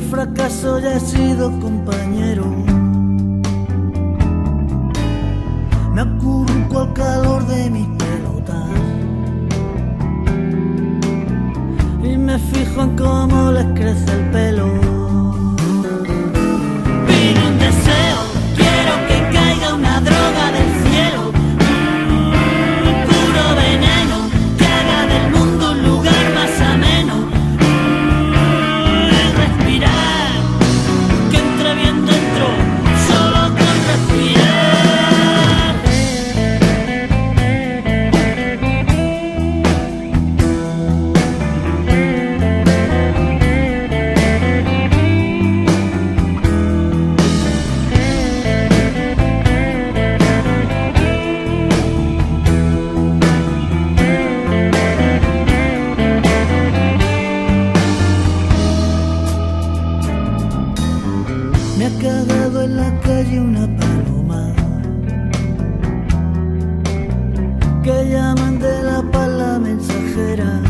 fracaso ya he sido compañero. Me acurruco al calor de mis pelotas y me fijo en cómo les crece el pelo. Pido un deseo, quiero que caiga una droga del cielo, puro veneno, que haga del mundo un lugar más ameno. Respirar, que entre bien dentro, solo con respirar. Me ha cagado en la calle una paloma que llaman de la pala mensajera.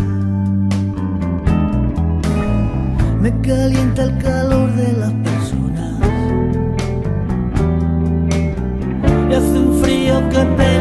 Me calienta el calor de las personas y hace un frío que pega.